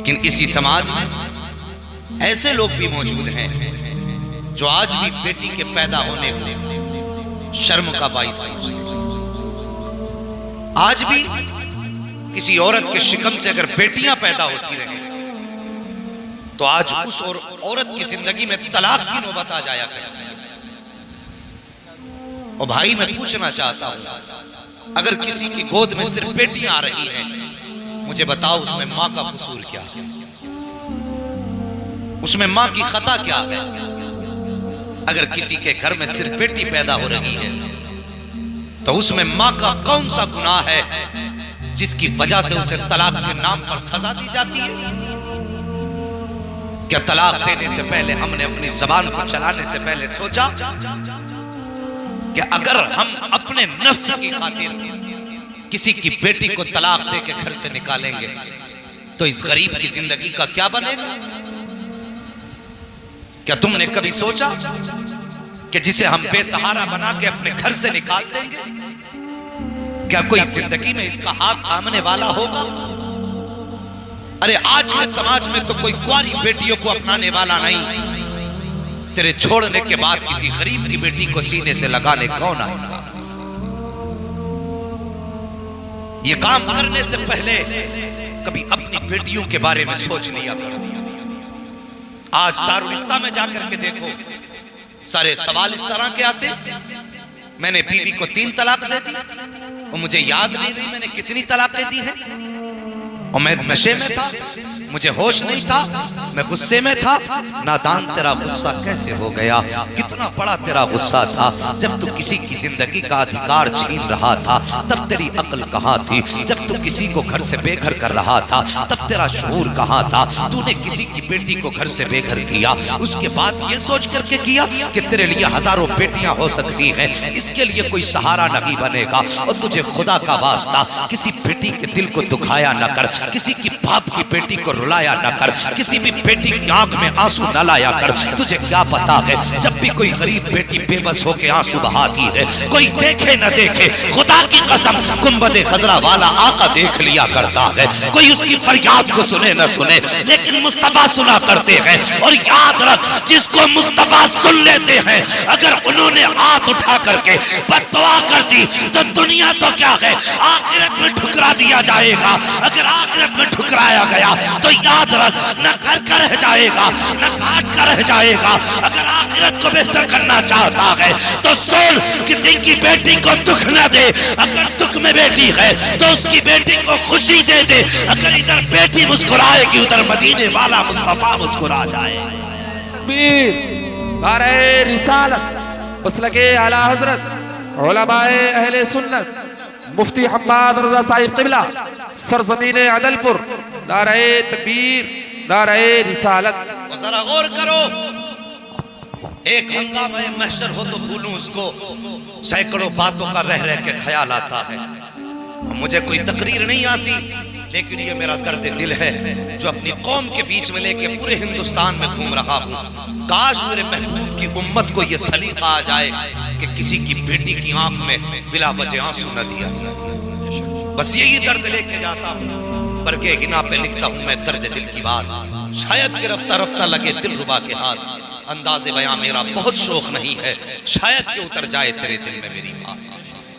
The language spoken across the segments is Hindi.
लेकिन इसी समाज में ऐसे लोग भी मौजूद हैं जो आज भी बेटी के पैदा होने को शर्म का बाइस समझते हैं। आज भी किसी औरत के शिकम से अगर बेटियां पैदा होती रहे तो आज उस औरत की जिंदगी में तलाक की नौबत आ जाया करती है। और भाई मैं पूछना चाहता हूं, अगर किसी की गोद में सिर्फ बेटियां आ रही हैं, मुझे बताओ उसमें मां का कसूर क्या है? उसमें मां की खता क्या है? अगर किसी के घर में सिर्फ बेटी पैदा हो रही है तो उसमें मां का कौन सा गुनाह है जिसकी वजह से उसे तलाक के नाम पर सजा दी जाती है? क्या तलाक देने से पहले हमने अपनी जबान को चलाने से पहले सोचा कि अगर हम अपने नफ्स की खातिर किसी की बेटी को तलाक दे के घर से निकालेंगे तो इस गरीब की जिंदगी का क्या बनेगा? क्या तुमने कभी सोचा कि जिसे हम बेसहारा बना के अपने घर से निकाल देंगे, क्या कोई जिंदगी में इसका हाथ थामने वाला होगा? अरे आज के समाज में तो कोई कुंवारी बेटियों को अपनाने वाला नहीं। तेरे छोड़ने के बाद किसी गरीब की बेटी को सीने से लगाने कौन आएगा? ये काम करने से पहले कभी अपनी बेटियों के बारे में सोच लिया करो। आज दारुल इफ्ता में जाकर के देखो, सारे सवाल इस तरह के आते, मैंने बीवी को 3 तलाक दे दी और मुझे याद नहीं रही मैंने कितनी तलाकें दी हैं, और मैं नशे में था, मुझे होश नहीं था, मैं गुस्से में था। नादान तेरा गुस्सा कैसे हो गया? कितना बड़ा तेरा गुस्सा था जब तू किसी की जिंदगी का अधिकार छीन रहा था, तब तेरी अक्ल कहाँ थी? जब तू किसी को घर से बेघर कर रहा था तब तेरा शऊर कहाँ था? तूने किसी की बेटी को घर से बेघर किया, उसके बाद ये सोच करके किया कि तेरे लिए हजारों बेटियां हो सकती हैं, इसके लिए कोई सहारा नहीं बनेगा। और तुझे खुदा का वास्ता किसी बेटी के दिल को दुखाया न कर, किसी की बाप की बेटी को रुलाया न कर, किसी भी बेटी की आंख में आंसू न लाया कर। तुझे क्या पता है जब भी कोई गरीब बेटी बेबस होकर आंसू बहाती है, कोई देखे न देखे, खुदा की कसम गुंबदे खजरा वाला आका देख लिया करता है। कोई उसकी फरियाद को सुने न सुने, लेकिन मुस्तफा सुना करते हैं। और याद रख, जिसको मुस्तफा सुन लेते हैं, अगर उन्होंने हाथ उठा करके बददुआ कर दी तो दुनिया तो क्या है, आखिरत में ठुकरा दिया जाएगा। अगर आखिरत में ठुकराया गया तो याद रख, न घर का रह जाएगा न घाट का रह जाएगा। अगर आखिरत को बेहतर करना चाहता है तो सुन, किसी की बेटी को दुख न दे। अगर दुख में बेटी है तो उसकी बेटी को खुशी दे दे। अगर इधर बेटी मुस्कुराएगी उधर मदीने वाला मुस्तफा मुस्कुरा जाए। तकबीर, नारे रिसालत, मसलके आला हजरत, उलमाए अहले सुन्नत, मुफ्ती हम्माद रजा साहिब क़िबला, सरजमीन अदलपुर, नारे तकबीर, नारे रिसालत। जरा गौर करो, एक हंगामा महशर हो तो भूलूं उसको, सैकड़ों बातों का रह रह के ख्याल आता है। मुझे कोई तकरीर नहीं आती, लेकिन ये मेरा दर्द दिल है जो अपनी कौम के बीच में लेके पूरे हिंदुस्तान में घूम रहा हूँ। काश मेरे महबूब की उम्मत को यह सलीका आ जाए कि किसी की बेटी की आंख में बिला वजह आंसू न दिया जाए। बस यही दर्द लेके जाता हूँ, बरके हिना पे लिखता हूँ मैं दर्द दिल की बात। शायद कि रफ्ता रफ्ता लगे दिल रुबा के हाथ, अंदाज़े बयां मेरा बहुत शौक नहीं है, शायद कि उतर जाए तेरे दिल में मेरी बात।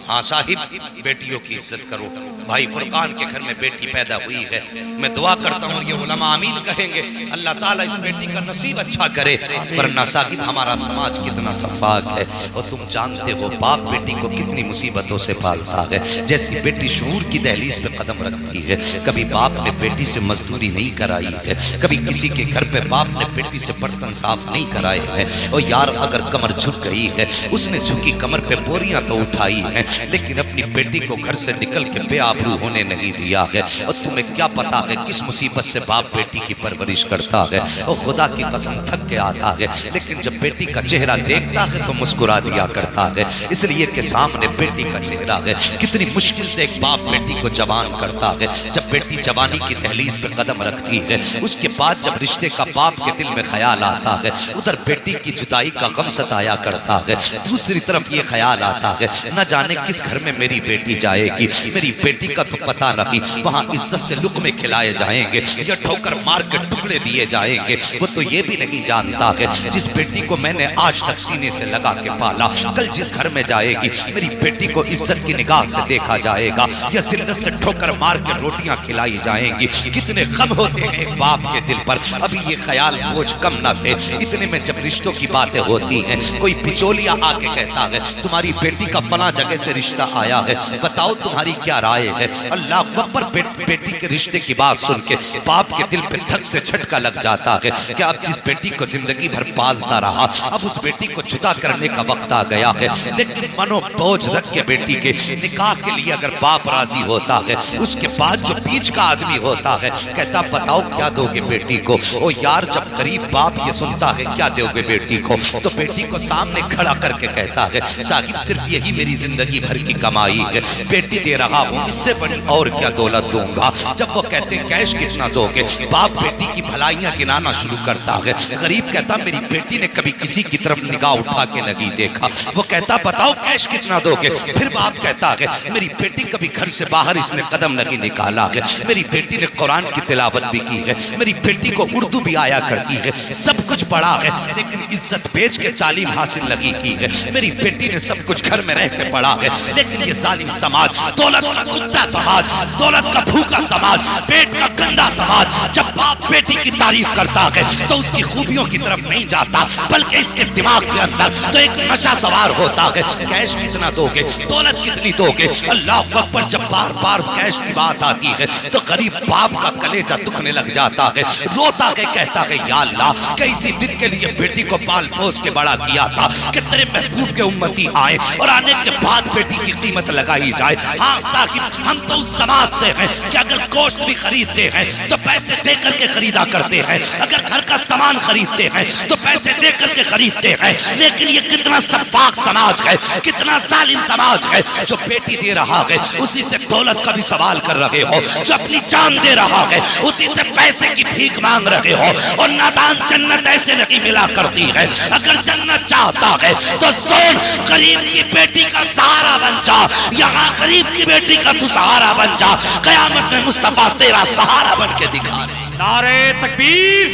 हाँ साहिब, बेटियों की इज्जत करो। भाई फुरकान के घर में बेटी पैदा हुई है, मैं दुआ करता हूँ ये उलमा आमीन कहेंगे, अल्लाह ताला इस बेटी का नसीब अच्छा करे। वरना साहिब हमारा समाज कितना सफाक है, और तुम जानते हो बाप बेटी को कितनी मुसीबतों से पालता है। जैसी बेटी शऊर की दहलीज पे कदम रखती है, कभी बाप ने बेटी से मजदूरी नहीं कराई है, कभी किसी के घर पे बाप ने बेटी से बर्तन साफ नहीं कराए हैं। और यार अगर कमर झुक गई है, उसने झुकी कमर पे बोरियां तो उठाई हैं, लेकिन अपनी बेटी को घर से निकल के बेआबरू होने नहीं दिया है। और तुम्हें क्या पता है किस मुसीबत से बाप बेटी की परवरिश करता है। और खुदा की कसम थक के आता है, लेकिन जब बेटी का चेहरा देखता है तो मुस्कुरा दिया करता है। इसलिए कि सामने बेटी का चेहरा है। कितनी मुश्किल से एक बाप बेटी को जवान करता है। जब बेटी जवानी की दहलीज पे कदम रखती है, उसके बाद जब रिश्ते का बाप के दिल में ख्याल आता है, उधर बेटी की जुदाई का गम सताया करता है। दूसरी तरफ ये ख्याल आता है, न जाने किस घर में मेरी मेरी बेटी जाएगी, मेरी बेटी का तो पता नहीं, वहां इज्जत से लुक़मे खिलाए जाएंगे या ठोकर मार के टुकड़े दिए जाएंगे। वो तो ये भी नहीं जानता है जिस बेटी को मैंने आज तक सीने से लगा के पाला, कल जिस घर में जाएगी मेरी बेटी को इज्जत की निगाह से देखा जाएगा या जिल्लत से ठोकर मार के रोटियां खिलाई जाएंगी। कितने गम होते हैं एक बाप के दिल पर। अभी ये ख्याल बोझ कम न थे, इतने में जब रिश्तों की बातें होती हैं, कोई बिचौलिया आके कहता है तुम्हारी बेटी का फला जगह से रिश्ता आया है, बताओ तुम्हारी क्या राय है। अल्लाह अकबर, बेटी के रिश्ते की बात सुन के बाप के दिल पे धक से झटका लग जाता है कि अब जिस बेटी को जिंदगी भर पालता रहा, अब उस बेटी को जुदा करने का वक्त आ गया है। लेकिन मनो बोझ रख के बेटी के निकाह के लिए अगर बाप राजी होता है, उसके बाद जो बीच का आदमी होता है कहता बताओ क्या दोगे बेटी को। ओ यार, जब गरीब बाप ये सुनता है क्या दोगे बेटी को, तो बेटी को सामने खड़ा करके कहता है साहिब सिर्फ यही मेरी जिंदगी भर की कमाई है, बेटी दे रहा हूँ, इससे बड़ी और क्या दौलत दूंगा। जब वो कहते हैं कैश कितना दोगे, बाप बेटी की भलाइयां गिनाना शुरू करता है। गरीब कहता मेरी बेटी ने कभी किसी की तरफ निगाह उठा के नहीं देखा। वो कहता बताओ कैश कितना दोगे। फिर बाप कहता है मेरी बेटी कभी घर से बाहर इसने कदम नहीं निकाला है, मेरी बेटी ने कुरान की तिलावत भी की है, मेरी बेटी को उर्दू भी आया करती है, सब कुछ पढ़ा है, लेकिन इज्जत बेच के तालीम हासिल नहीं की है। मेरी बेटी ने सब कुछ घर में रह के पढ़ा है, लेकिन ये जालिम समाज, दौलत का कुत्ता समाज, दौलत का भूखा समाज, पेट का गंदा समाज, जब बाप बेटी की तारीफ करता है तो उसकी खूबियों की तरफ नहीं जाता, बल्कि इसके दिमाग के अंदर तो एक नशा सवार होता है। कैश कितना दोगे, दौलत कितनी दोगे। अल्लाह अकबर, जब बार बार कैश की बात आती है तो गरीब बाप का कलेजा दुखने लग जाता है, रोता है, कहता है या अल्लाह, कैसी दिन के लिए बेटी को पाल पोस के बड़ा किया था कि तेरे महबूब के उम्मती आए और आने के बाद बेटी की कीमत लगाई जाए। हाँ साहिब, हम तो उस समाज से हैं कि अगर गोश्त भी खरीदते हैं तो पैसे दे करके खरीदा करते हैं, अगर घर का सामान खरीदते हैं तो पैसे दे करके खरीदते हैं। लेकिन ये कितना सफाक समाज है, कितना जालिम समाज है, जो बेटी दे रहा है उसी से दौलत का भी सवाल कर रहे हो, जो अपनी जान दे रहा है उसी से पैसे की भीख मांग रहे हो। और नादान जन्नत ऐसे नहीं मिला करती है, अगर जन्नत चाहता है तो सुन, गरीब की बेटी का सहारा बन जा, यहाँ गरीब की बेटी का तू सहारा बन जा, कयामत में मुस्तफा तेरा सहारा बन के दिखा रहे। नारे तकबीर,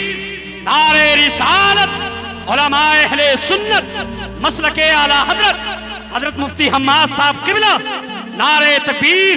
नारे रिसालत, उलमाए अहले सुन्नत, मसलके आला हजरत मुफ्ती हम्माद साहब किबला, नारे तकबीर।